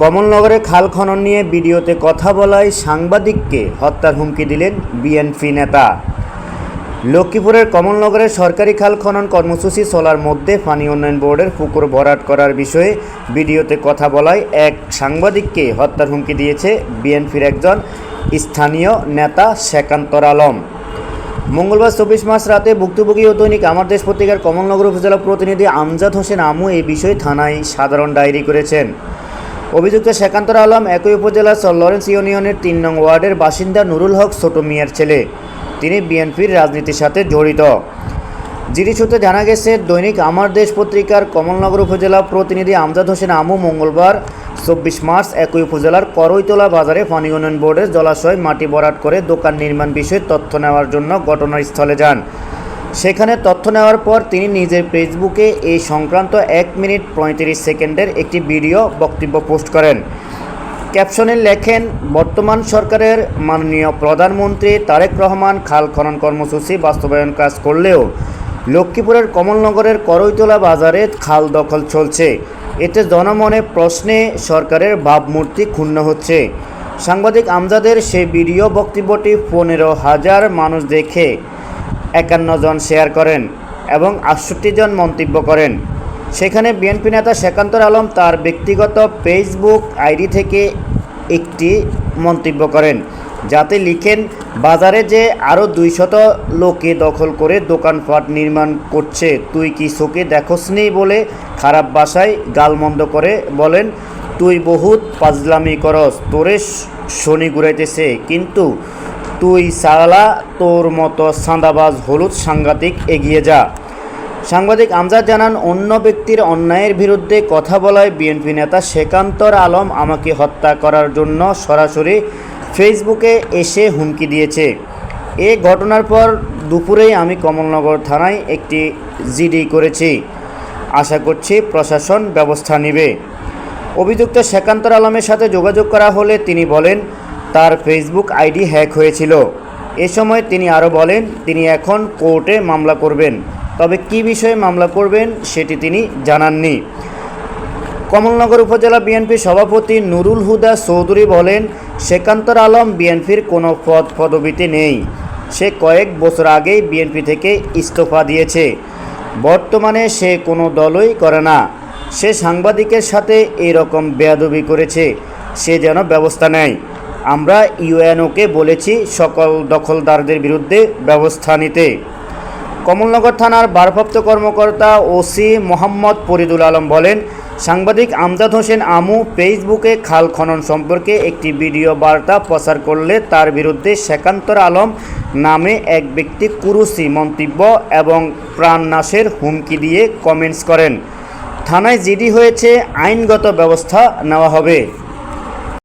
কমলনগরে খাল খনন নিয়ে ভিডিওতে কথা বলায় সাংবাদিককে হত্যার হুমকি দিলেন বিএনপি নেতা। লক্ষ্মীপুরের কমলনগরের সরকারি খাল খনন কর্মসূচি চলার মধ্যে পানি উন্নয়ন বোর্ডের পুকুর ভরাট করার বিষয়ে ভিডিওতে কথা বলায় এক সাংবাদিককে হত্যার হুমকি দিয়েছে বিএনপির একজন স্থানীয় নেতা শেকান্তর আলম। মঙ্গলবার 24 মার্চ রাতে ভুক্তভোগী ও দৈনিক আমার দেশ পত্রিকার কমলনগর উপজেলা প্রতিনিধি আমজাদ হোসেন আমু এই বিষয়ে থানায় সাধারণ ডায়েরি করেছেন। অভিযুক্ত শেকান্তর আলম একই উপজেলার লরেন্স ইউনিয়নের ৩ নং ওয়ার্ডের বাসিন্দা নুরুল হক ছোট মিয়ার ছেলে। তিনি বিএনপির রাজনীতির সাথে জড়িত। জিডি সূত্রে জানা গেছে, দৈনিক আমার দেশ পত্রিকার কমলনগর উপজেলা প্রতিনিধি আমজাদ হোসেন আমু মঙ্গলবার 24 মার্চ একই উপজেলার করইতলা বাজারে পানি উন্নয়ন বোর্ডের জলাশয় মাটি ভরাট করে দোকান নির্মাণ বিষয়ে তথ্য নেওয়ার জন্য ঘটনাস্থলে যান। সেখানে তথ্য নেওয়ার পর তিনি নিজের ফেসবুকে এই সংক্রান্ত 1 মিনিট 35 সেকেন্ডের একটি ভিডিও বক্তব্য পোস্ট করেন। ক্যাপশনে লেখেন, বর্তমান সরকারের মাননীয় প্রধানমন্ত্রী তারেক রহমান খাল খনন কর্মসূচি বাস্তবায়ন কাজ করলেও লক্ষ্মীপুরের কমলনগরের করইতলা বাজারে খাল দখল চলছে। এতে জনমনে প্রশ্নে সরকারের ভাবমূর্তি ক্ষুণ্ণ হচ্ছে। সাংবাদিক আমজাদের সেই ভিডিও বক্তব্যটি 15,000 মানুষ দেখে 51 জন শেয়ার করেন এবং 68 জন মন্তব্য করেন। সেখানে বিএনপি নেতা শেকান্তর আলম তার ব্যক্তিগত ফেসবুক আইডি থেকে একটি মন্তব্য করেন, যাতে লিখেন, বাজারে যে আরও 200 লোকে দখল করে দোকানপাট নির্মাণ করছে, তুই কি চোখে দেখোসনি বলে খারাপ ভাষায় গালমন্দ করে বলেন, তুই বহুত পাজলামি করস, তোরে শনি ঘুরাইতেছে, কিন্তু তুই সালা তোর মতো সাঁদাবাজ হলুদ সাংঘাতিক, এগিয়ে যা। সাংবাদিক আমজাদ জানান, অন্য ব্যক্তির অন্যায়ের বিরুদ্ধে কথা বলায় বিএনপি নেতা শেকান্তর আলম আমাকে হত্যা করার জন্য সরাসরি ফেসবুকে এসে হুমকি দিয়েছে। এ ঘটনার পর দুপুরেই আমি কমলনগর থানায় একটি জিডি করেছি। আশা করছি প্রশাসন ব্যবস্থা নেবে। অভিযুক্ত শেকান্তর আলমের সাথে যোগাযোগ করা হলে তিনি বলেন তার ফেসবুক আইডি হ্যাক হয়েছিল। এ সময় তিনি আরও বলেন তিনি এখন কোর্টে মামলা করবেন, তবে কী বিষয়ে মামলা করবেন সেটি তিনি জানাননি। কমলনগর উপজেলা বিএনপি সভাপতি নুরুল হুদা চৌধুরী বলেন, শেকান্তর আলম বিএনপির কোনো পদবিতে নেই। সে কয়েক বছর আগেই বিএনপি থেকে ইস্তফা দিয়েছে। বর্তমানে সে কোনো দলই করে না। সে সাংবাদিকের সাথে এরকম বেয়াদবি করেছে, সে যেন ব্যবস্থা নেয়। আমরা ইউএনওকে বলেছি সকল দখলদারদের বিরুদ্ধে ব্যবস্থা নিতে। কমলনগর থানার ভারপ্রাপ্ত কর্মকর্তা ওসি মোহাম্মদ ফরিদুল আলম বলেন, সাংবাদিক আমজাদ হোসেন আমু ফেসবুকে খাল খনন সম্পর্কে একটি ভিডিও বার্তা প্রচার করলে তার বিরুদ্ধে শেকান্তর আলম নামে এক ব্যক্তি কুরুচি মন্তব্য এবং প্রাণনাশের হুমকি দিয়ে কমেন্টস করেন। থানায় জিডি হয়েছে, আইনগত ব্যবস্থা নেওয়া হবে।